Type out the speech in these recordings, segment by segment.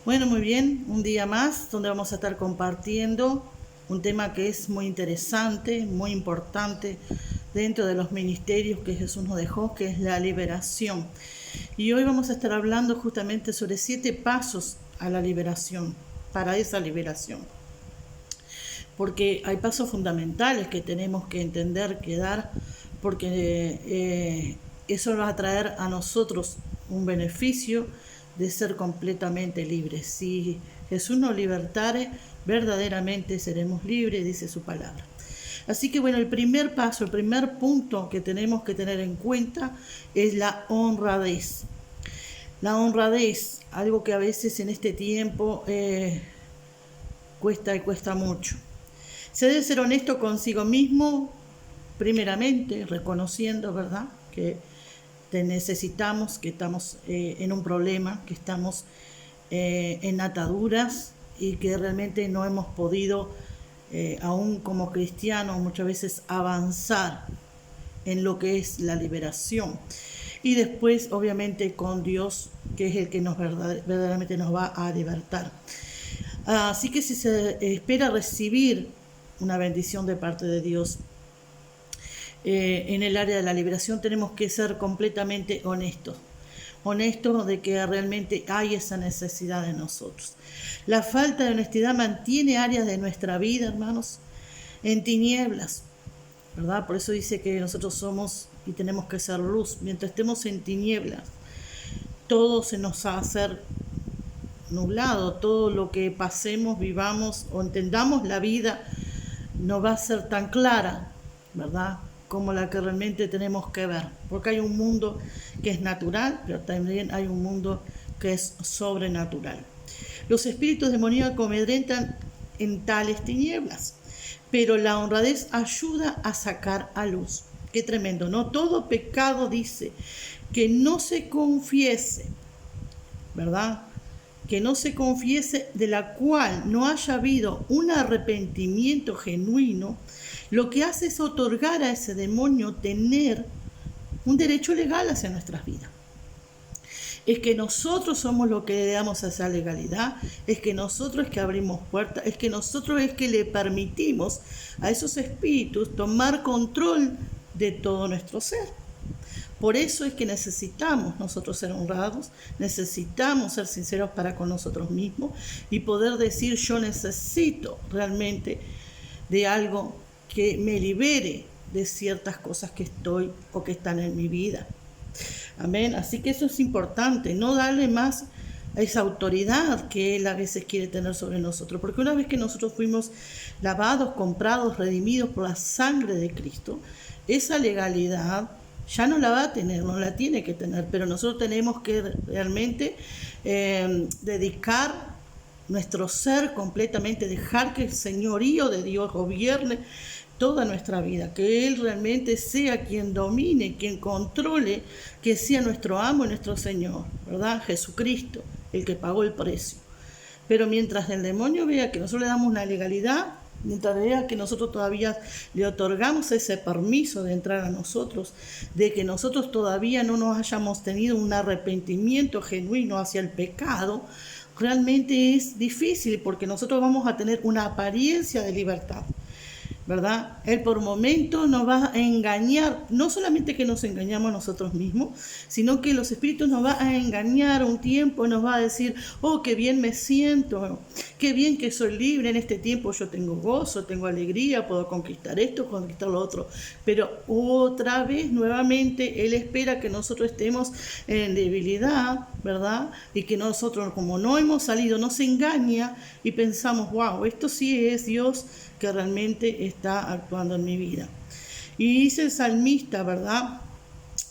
Bueno, muy bien, un día más donde vamos a estar compartiendo un tema que es muy interesante, muy importante dentro de los ministerios que Jesús nos dejó, que es la liberación. Y hoy vamos a estar hablando justamente sobre 7 pasos a la liberación, para esa liberación. Porque hay pasos fundamentales que tenemos que entender, que dar, porque eso va a traer a nosotros un beneficio de ser completamente libres. Si Jesús nos libertare, verdaderamente seremos libres, dice su palabra. Así que bueno, el primer paso, el primer punto que tenemos que tener en cuenta es la honradez. La honradez, algo que a veces en este tiempo cuesta mucho. Se debe ser honesto consigo mismo, primeramente, reconociendo, ¿verdad?, que te necesitamos, que estamos en un problema, que estamos en ataduras y que realmente no hemos podido, aún como cristianos, muchas veces avanzar en lo que es la liberación. Y después, obviamente, con Dios, que es el que verdaderamente nos va a libertar. Así que si se espera recibir una bendición de parte de Dios en el área de la liberación, tenemos que ser completamente honestos de que realmente hay esa necesidad de nosotros. La falta de honestidad mantiene áreas de nuestra vida, hermanos, en tinieblas, ¿verdad? Por eso dice que nosotros somos y tenemos que ser luz. Mientras estemos en tinieblas, todo se nos va a hacer nublado, todo lo que pasemos, vivamos o entendamos la vida no va a ser tan clara, ¿verdad?, como la que realmente tenemos que ver, porque hay un mundo que es natural, pero también hay un mundo que es sobrenatural. Los espíritus demoníacos amedrentan en tales tinieblas, pero la honradez ayuda a sacar a luz. Qué tremendo, ¿no? Todo pecado, dice, que no se confiese, ¿verdad?, que no se confiese, de la cual no haya habido un arrepentimiento genuino, lo que hace es otorgar a ese demonio tener un derecho legal hacia nuestras vidas. Es que nosotros somos los que le damos a esa legalidad, es que nosotros es que abrimos puertas, es que nosotros es que le permitimos a esos espíritus tomar control de todo nuestro ser. Por eso es que necesitamos nosotros ser honrados, necesitamos ser sinceros para con nosotros mismos y poder decir: yo necesito realmente de algo que me libere de ciertas cosas que estoy o que están en mi vida. Amén. Así que eso es importante, no darle más a esa autoridad que Él a veces quiere tener sobre nosotros. Porque una vez que nosotros fuimos lavados, comprados, redimidos por la sangre de Cristo, esa legalidad ya no la va a tener, no la tiene que tener, pero nosotros tenemos que realmente dedicar nuestro ser completamente, dejar que el señorío de Dios gobierne toda nuestra vida, que Él realmente sea quien domine, quien controle, que sea nuestro amo y nuestro Señor, ¿verdad? Jesucristo, el que pagó el precio. Pero mientras el demonio vea que nosotros le damos una legalidad, mientras vea que nosotros todavía le otorgamos ese permiso de entrar a nosotros, de que nosotros todavía no nos hayamos tenido un arrepentimiento genuino hacia el pecado, realmente es difícil, porque nosotros vamos a tener una apariencia de libertad, ¿verdad? Él por momentos nos va a engañar, no solamente que nos engañamos a nosotros mismos, sino que los espíritus nos va a engañar un tiempo, nos va a decir: oh, qué bien me siento, qué bien que soy libre en este tiempo, yo tengo gozo, tengo alegría, puedo conquistar esto, conquistar lo otro. Pero otra vez, nuevamente, Él espera que nosotros estemos en debilidad, ¿verdad? Y que nosotros, como no hemos salido, nos engaña y pensamos: wow, esto sí es Dios que realmente está actuando en mi vida. Y dice el salmista, ¿verdad?,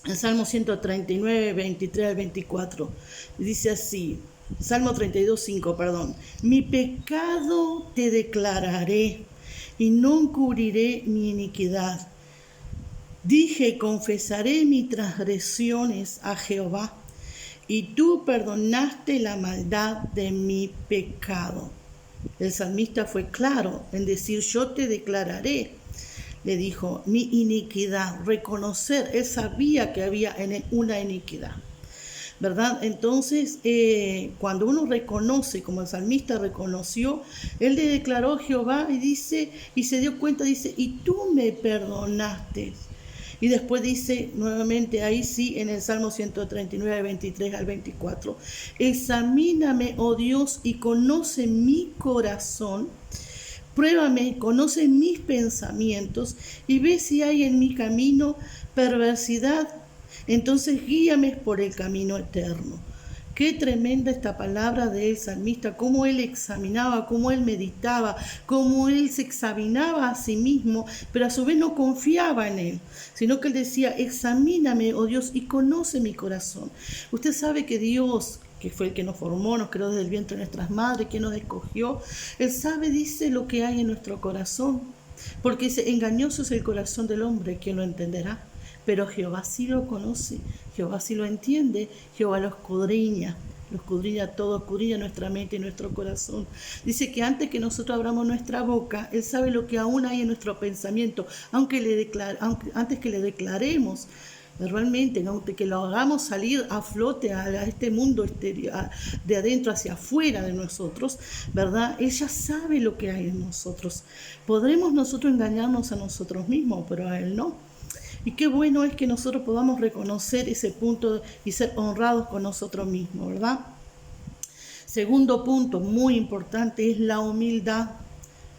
el Salmo 139, 23 al 24, dice así, Salmo 32, 5, perdón: mi pecado te declararé y no encubriré mi iniquidad. Dije: confesaré mis transgresiones a Jehová, y tú perdonaste la maldad de mi pecado. El salmista fue claro en decir: yo te declararé, le dijo, mi iniquidad, reconocer, él sabía que había una iniquidad, ¿verdad? Entonces, cuando uno reconoce, como el salmista reconoció, él le declaró a Jehová y dice, y se dio cuenta, dice, y tú me perdonaste. Y después dice nuevamente, ahí sí, en el Salmo 139, 23 al 24, examíname, oh Dios, y conoce mi corazón, pruébame, conoce mis pensamientos, y ve si hay en mi camino perversidad, entonces guíame por el camino eterno. Qué tremenda esta palabra del salmista, cómo él examinaba, cómo él meditaba, cómo él se examinaba a sí mismo, pero a su vez no confiaba en él, sino que él decía, examíname, oh Dios, y conoce mi corazón. Usted sabe que Dios, que fue el que nos formó, nos creó desde el vientre de nuestras madres, que nos escogió, él sabe, dice, lo que hay en nuestro corazón, porque dice, engañoso es el corazón del hombre, ¿quién lo entenderá? Pero Jehová sí lo conoce, Jehová sí lo entiende, Jehová lo escudriña todo, escudriña nuestra mente y nuestro corazón. Dice que antes que nosotros abramos nuestra boca, Él sabe lo que aún hay en nuestro pensamiento, antes que le declaremos realmente, aunque que lo hagamos salir a flote a este mundo exterior, de adentro hacia afuera de nosotros, ¿verdad? Ella sabe lo que hay en nosotros. Podremos nosotros engañarnos a nosotros mismos, pero a Él no. Y qué bueno es que nosotros podamos reconocer ese punto y ser honrados con nosotros mismos, ¿verdad? Segundo punto muy importante es la humildad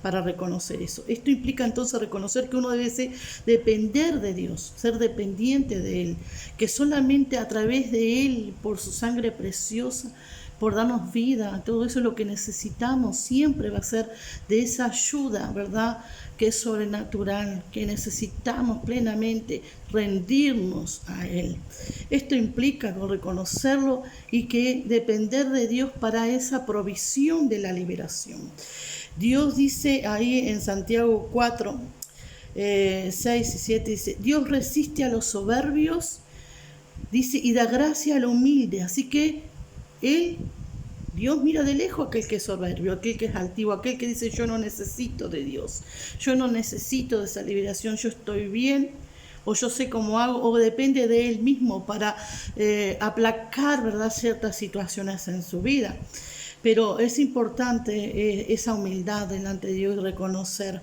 para reconocer eso. Esto implica entonces reconocer que uno debe depender de Dios, ser dependiente de Él, que solamente a través de Él, por su sangre preciosa, por darnos vida, todo eso es lo que necesitamos, siempre va a ser de esa ayuda, ¿verdad?, que es sobrenatural, que necesitamos plenamente rendirnos a Él. Esto implica reconocerlo y que depender de Dios para esa provisión de la liberación. Dios dice ahí en Santiago 4, 6 y 7, dice, Dios resiste a los soberbios, dice, y da gracia a lo humilde. Así que Dios mira de lejos a aquel que es soberbio, aquel que es altivo, aquel que dice, yo no necesito de Dios, yo no necesito de esa liberación, yo estoy bien, o yo sé cómo hago, o depende de Él mismo para aplacar, ¿verdad?, ciertas situaciones en su vida. Pero es importante esa humildad delante de Dios y reconocer.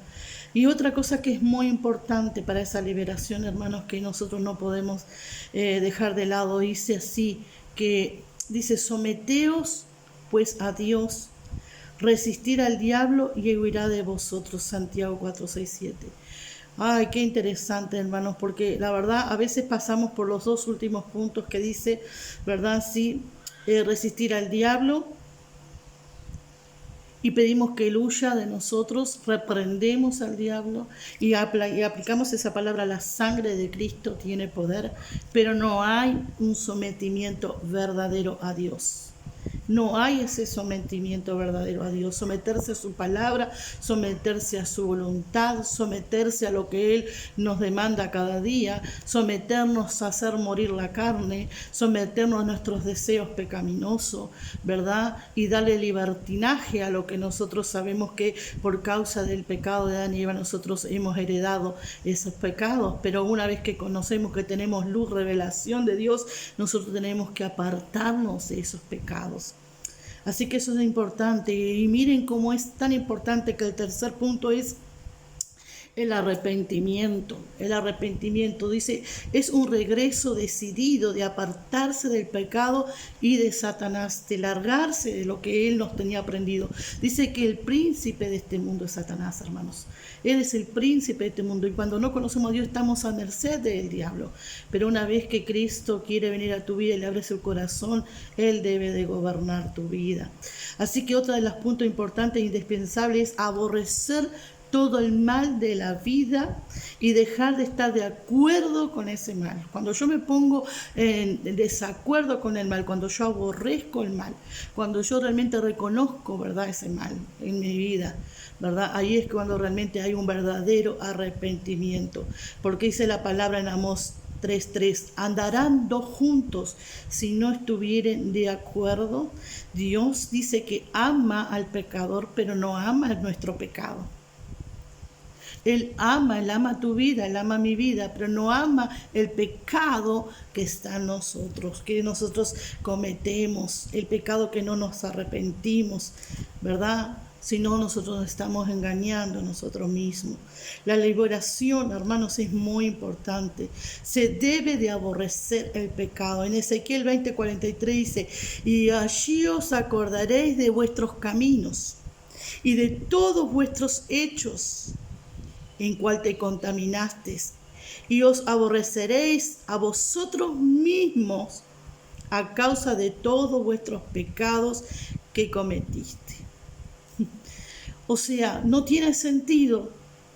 Y otra cosa que es muy importante para esa liberación, hermanos, que nosotros no podemos dejar de lado, dice así, que dice, someteos pues a Dios, resistir al diablo y huirá de vosotros, Santiago 4, 6, 7. Ay, qué interesante, hermanos, porque la verdad a veces pasamos por los dos últimos puntos que dice, ¿verdad? Sí, resistir al diablo y pedimos que él huya de nosotros, reprendemos al diablo y aplicamos esa palabra, la sangre de Cristo tiene poder, pero no hay un sometimiento verdadero a Dios. No hay ese sometimiento verdadero a Dios, someterse a su palabra, someterse a su voluntad, someterse a lo que Él nos demanda cada día, someternos a hacer morir la carne, someternos a nuestros deseos pecaminosos, ¿verdad? Y darle libertinaje a lo que nosotros sabemos que por causa del pecado de Adán y Eva nosotros hemos heredado esos pecados, pero una vez que conocemos que tenemos luz, revelación de Dios, nosotros tenemos que apartarnos de esos pecados. Así que eso es importante. Y miren cómo es tan importante que el tercer punto es el arrepentimiento. El arrepentimiento, dice, es un regreso decidido de apartarse del pecado y de Satanás, de largarse de lo que él nos tenía aprendido. Dice que el príncipe de este mundo es Satanás, hermanos. Él es el príncipe de este mundo y cuando no conocemos a Dios estamos a merced del diablo. Pero una vez que Cristo quiere venir a tu vida y le abres el corazón, Él debe de gobernar tu vida. Así que otra de los puntos importantes e indispensables es aborrecer todo el mal de la vida y dejar de estar de acuerdo con ese mal. Cuando yo me pongo en desacuerdo con el mal, cuando yo aborrezco el mal, cuando yo realmente reconozco, ¿verdad?, ese mal en mi vida, ¿verdad? Ahí es cuando realmente hay un verdadero arrepentimiento. Porque dice la palabra en Amós 3:3, andarán dos juntos si no estuvieren de acuerdo. Dios dice que ama al pecador, pero no ama nuestro pecado. Él ama tu vida, Él ama mi vida, pero no ama el pecado que está en nosotros, que nosotros cometemos, el pecado que no nos arrepentimos, ¿verdad? Si no, nosotros nos estamos engañando a nosotros mismos. La liberación, hermanos, es muy importante. Se debe de aborrecer el pecado. En Ezequiel 20:43 dice, y allí os acordaréis de vuestros caminos y de todos vuestros hechos en cual te contaminaste, y os aborreceréis a vosotros mismos a causa de todos vuestros pecados que cometiste. O sea, no tiene sentido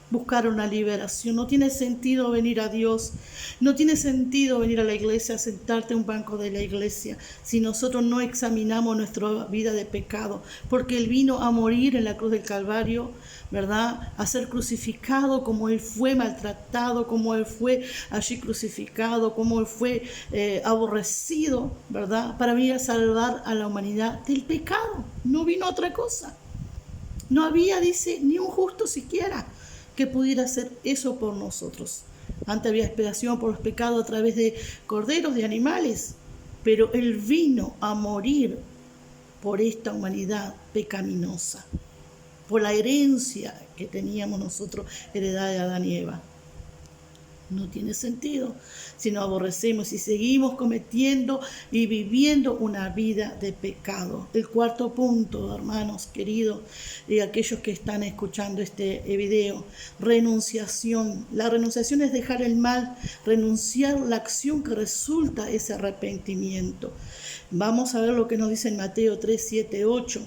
buscar una liberación, no tiene sentido venir a Dios, no tiene sentido venir a la iglesia, sentarte en un banco de la iglesia, si nosotros no examinamos nuestra vida de pecado, porque Él vino a morir en la cruz del Calvario, ¿verdad? A ser crucificado como Él fue maltratado, como Él fue allí crucificado, como Él fue aborrecido, ¿verdad? Para venir a salvar a la humanidad del pecado, no vino otra cosa. No había, dice, ni un justo siquiera que pudiera hacer eso por nosotros. Antes había expiación por los pecados a través de corderos, de animales, pero Él vino a morir por esta humanidad pecaminosa, por la herencia que teníamos nosotros heredada de Adán y Eva. No tiene sentido si nos aborrecemos y seguimos cometiendo y viviendo una vida de pecado. El cuarto punto, hermanos queridos, y aquellos que están escuchando este video, renunciación. La renunciación es dejar el mal, renunciar la acción que resulta ese arrepentimiento. Vamos a ver lo que nos dice en Mateo 3, 7, 8.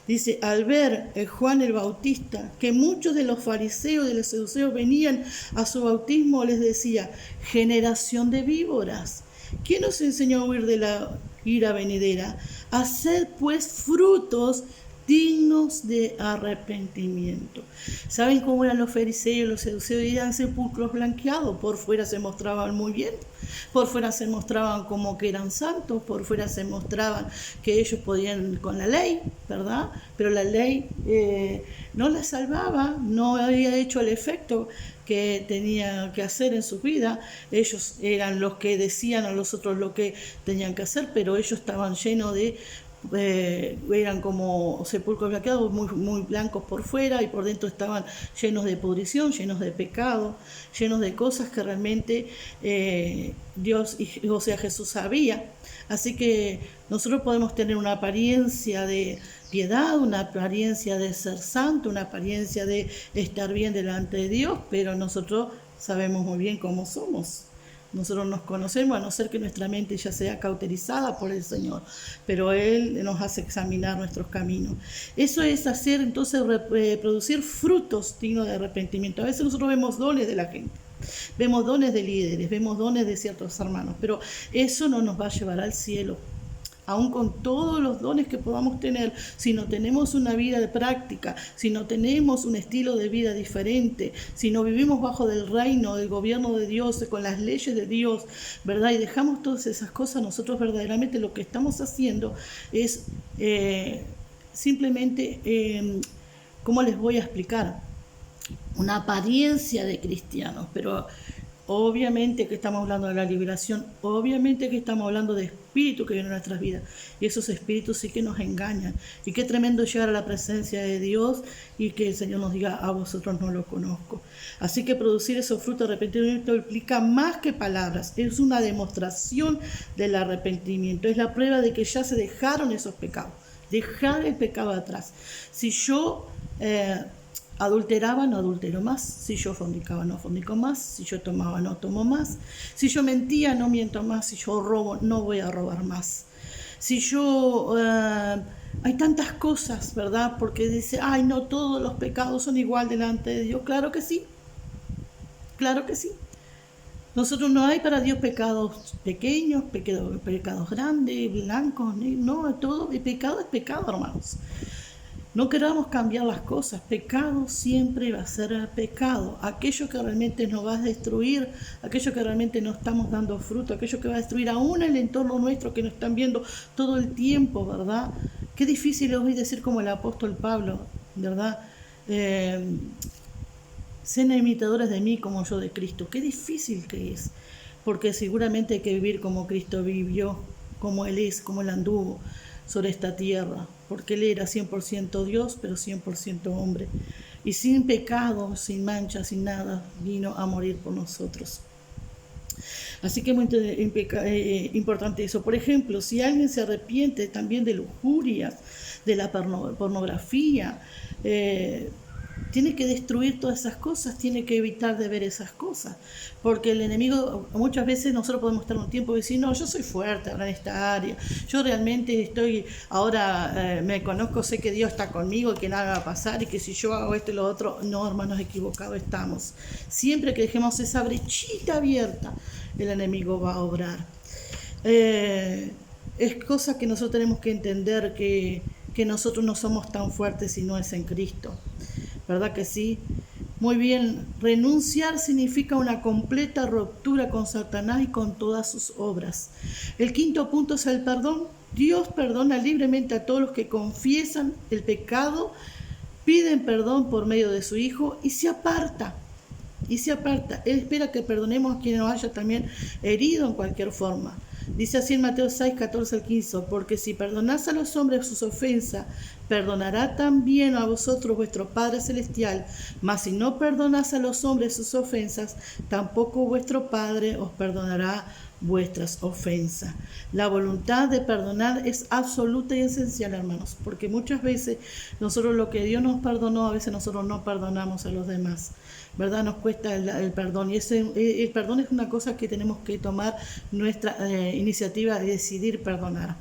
Dice, al ver Juan el Bautista que muchos de los fariseos y de los saduceos venían a su bautismo, les decía, generación de víboras, ¿quién nos enseñó a huir de la ira venidera? Haced pues frutos dignos de arrepentimiento. ¿Saben cómo eran los fariseos y los saduceos? Eran sepulcros blanqueados, por fuera se mostraban muy bien, por fuera se mostraban como que eran santos, por fuera se mostraban que ellos podían con la ley, ¿verdad? Pero la ley no les salvaba, no había hecho el efecto que tenía que hacer en su vida. Ellos eran los que decían a los otros lo que tenían que hacer, pero ellos estaban llenos de eran como sepulcros blanqueados, muy blancos por fuera, y por dentro estaban llenos de pudrición, llenos de pecado, llenos de cosas que realmente Dios, o sea, Jesús sabía. Así que nosotros podemos tener una apariencia de piedad, una apariencia de ser santo, una apariencia de estar bien delante de Dios, pero nosotros sabemos muy bien cómo somos. Nosotros nos conocemos, a no ser que nuestra mente ya sea cauterizada por el Señor, pero Él nos hace examinar nuestros caminos. Eso es hacer, entonces, producir frutos dignos de arrepentimiento. A veces nosotros vemos dones de la gente, vemos dones de líderes, vemos dones de ciertos hermanos, pero eso no nos va a llevar al cielo. Aún con todos los dones que podamos tener, si no tenemos una vida de práctica, si no tenemos un estilo de vida diferente, si no vivimos bajo del reino, del gobierno de Dios, con las leyes de Dios, ¿verdad? Y dejamos todas esas cosas, nosotros verdaderamente lo que estamos haciendo es simplemente, ¿cómo les voy a explicar? Una apariencia de cristianos, pero obviamente que estamos hablando de la liberación, obviamente que estamos hablando de espíritus que vienen a nuestras vidas, y esos espíritus sí que nos engañan. Y qué tremendo llegar a la presencia de Dios y que el Señor nos diga, a vosotros no lo conozco. Así que producir esos frutos de arrepentimiento implica más que palabras, es una demostración del arrepentimiento, es la prueba de que ya se dejaron esos pecados, dejar el pecado atrás. Si yo adulteraba, no adultero más. Si yo fornicaba, no fornico más. Si yo tomaba, no tomo más. Si yo mentía, no miento más. Si yo robo, no voy a robar más. Si yo... hay tantas cosas, ¿verdad? Porque dice, ay, no todos los pecados son igual delante de Dios. Claro que sí. Claro que sí. Nosotros no hay para Dios pecados pequeños, pecados grandes, blancos. No, todo el pecado es pecado, hermanos. No queramos cambiar las cosas. Pecado siempre va a ser pecado. Aquello que realmente nos va a destruir, aquello que realmente no estamos dando fruto, aquello que va a destruir aún el entorno nuestro que nos están viendo todo el tiempo, ¿verdad? Qué difícil es hoy decir como el apóstol Pablo, ¿verdad? Sean imitadores de mí como yo de Cristo. Qué difícil que es, porque seguramente hay que vivir como Cristo vivió, como Él es, como Él anduvo sobre esta tierra, porque Él era 100% Dios, pero 100% hombre. Y sin pecado, sin mancha, sin nada, vino a morir por nosotros. Así que es muy importante eso. Por ejemplo, si alguien se arrepiente también de lujurias, de la pornografía, tiene que destruir todas esas cosas, tiene que evitar de ver esas cosas, porque el enemigo, muchas veces nosotros podemos estar un tiempo y decir, no, yo soy fuerte ahora en esta área, yo realmente estoy, ahora me conozco, sé que Dios está conmigo y que nada va a pasar y que si yo hago esto y lo otro, no, hermanos, equivocados estamos. Siempre que dejemos esa brechita abierta, el enemigo va a obrar. Es cosa que nosotros tenemos que entender que nosotros no somos tan fuertes si no es en Cristo. ¿Verdad que sí? Muy bien, renunciar significa una completa ruptura con Satanás y con todas sus obras. El quinto punto es el perdón. Dios perdona libremente a todos los que confiesan el pecado, piden perdón por medio de su Hijo y se aparta. Él espera que perdonemos a quien nos haya también herido en cualquier forma. Dice así en Mateo 6, 14 al 15, porque si perdonás a los hombres sus ofensas, perdonará también a vosotros vuestro Padre Celestial, mas si no perdonás a los hombres sus ofensas, tampoco vuestro Padre os perdonará vuestras ofensas. La voluntad de perdonar es absoluta y esencial, hermanos, porque muchas veces nosotros lo que Dios nos perdonó, a veces nosotros no perdonamos a los demás, ¿verdad? Nos cuesta el perdón, y el perdón es una cosa que tenemos que tomar nuestra iniciativa de decidir perdonar.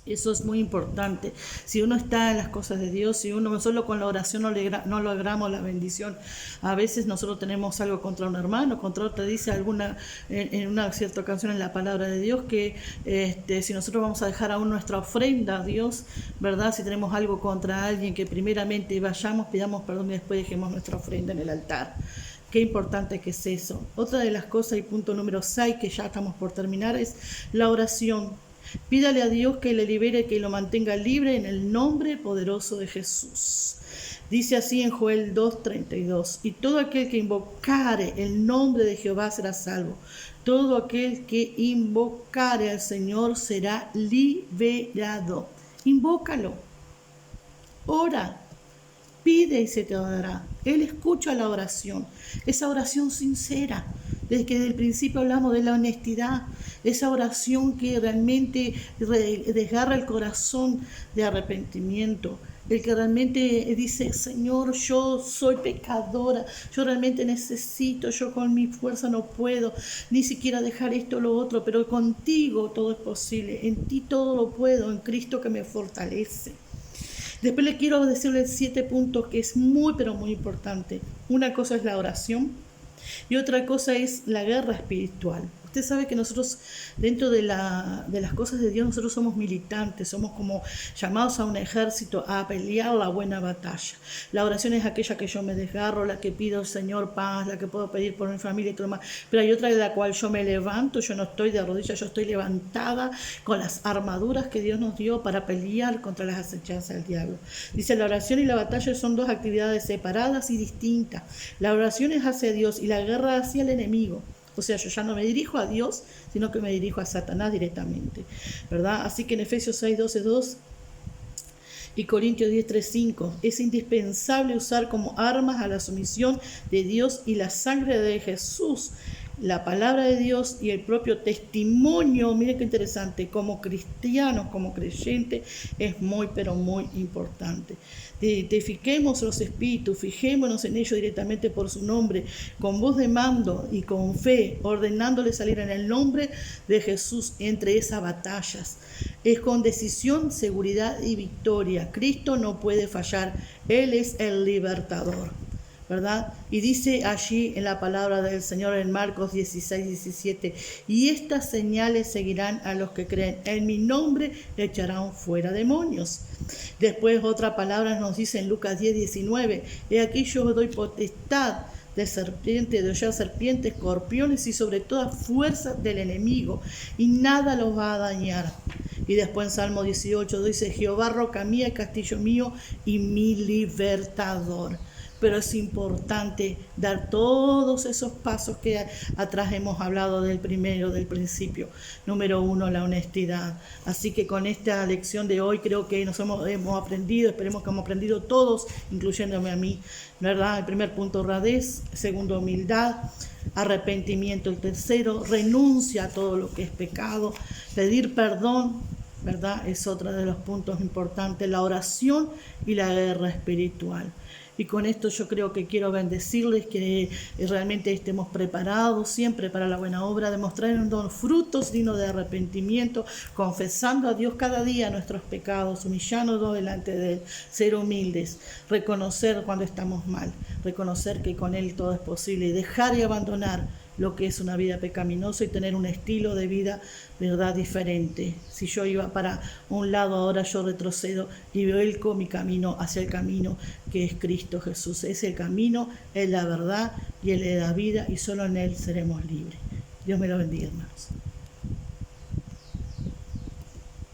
Eso es muy importante. Si uno está en las cosas de Dios, si uno solo con la oración no logramos la bendición, a veces nosotros tenemos algo contra un hermano, contra otro, dice en una cierta ocasión en la palabra de Dios que si nosotros vamos a dejar aún nuestra ofrenda a Dios, ¿verdad? Si tenemos algo contra alguien, que primeramente vayamos, pidamos perdón y después dejemos nuestra ofrenda en el altar. Qué importante que es eso. Otra de las cosas, y punto número 6, que ya estamos por terminar, es la oración. Pídale a Dios que le libere, que lo mantenga libre en el nombre poderoso de Jesús. Dice así en Joel 2:32, y todo aquel que invocare el nombre de Jehová será salvo. Todo aquel que invocare al Señor será liberado. Invócalo. Ora. Pide y se te dará. Él escucha la oración, esa oración sincera, desde que desde el principio hablamos de la honestidad, esa oración que realmente desgarra el corazón de arrepentimiento, el que realmente dice, Señor, yo soy pecadora, yo realmente necesito, yo con mi fuerza no puedo ni siquiera dejar esto o lo otro, pero contigo todo es posible, en ti todo lo puedo, en Cristo que me fortalece. Después le quiero decirle 7 puntos que es muy, pero muy importante. Una cosa es la oración y otra cosa es la guerra espiritual. Usted sabe que nosotros, dentro de las cosas de Dios, nosotros somos militantes, somos como llamados a un ejército a pelear la buena batalla. La oración es aquella que yo me desgarro, la que pido al Señor paz, la que puedo pedir por mi familia y todo demás. Pero hay otra de la cual yo me levanto, yo no estoy de rodillas, yo estoy levantada con las armaduras que Dios nos dio para pelear contra las acechanzas del diablo. Dice, la oración y la batalla son dos actividades separadas y distintas. La oración es hacia Dios y la guerra hacia el enemigo. O sea, yo ya no me dirijo a Dios, sino que me dirijo a Satanás directamente, ¿verdad? Así que en Efesios 6, 12, 2 y Corintios 10, 3, 5 es indispensable usar como armas a la sumisión de Dios y la sangre de Jesús, la palabra de Dios y el propio testimonio. Miren qué interesante, como cristianos, como creyentes, es muy, pero muy importante. Identifiquemos los espíritus, fijémonos en ellos directamente por su nombre, con voz de mando y con fe, ordenándoles salir en el nombre de Jesús entre esas batallas. Es con decisión, seguridad y victoria. Cristo no puede fallar, Él es el libertador, ¿verdad? Y dice allí en la palabra del Señor en Marcos 16, 17, y estas señales seguirán a los que creen, en mi nombre echarán fuera demonios. Después otra palabra nos dice en Lucas 10, 19, he aquí yo os doy potestad de serpiente, de hollar serpientes, escorpiones y sobre toda fuerza del enemigo, y nada los va a dañar. Y después en Salmo 18 dice, Jehová roca mía, castillo mío y mi libertador. pero es importante dar todos esos pasos que atrás hemos hablado del primero, del principio. Número 1, la honestidad. Así que con esta lección de hoy creo que hemos aprendido, esperemos que hemos aprendido todos, incluyéndome a mí, ¿verdad? El primer punto, honradez. Segundo, humildad. Arrepentimiento. El tercero, renuncia a todo lo que es pecado. Pedir perdón, ¿verdad? Es otro de los puntos importantes. La oración y la guerra espiritual. Y con esto yo creo que quiero bendecirles, que realmente estemos preparados siempre para la buena obra, demostrando frutos dignos de arrepentimiento, confesando a Dios cada día nuestros pecados, humillándonos delante de Él, ser humildes, reconocer cuando estamos mal, reconocer que con Él todo es posible y dejar y abandonar lo que es una vida pecaminosa y tener un estilo de vida, verdad, diferente. Si yo iba para un lado, ahora yo retrocedo y vuelco mi camino hacia el camino que es Cristo Jesús. Es el camino, es la verdad y Él es la vida, y solo en Él seremos libres. Dios me lo bendiga, hermanos.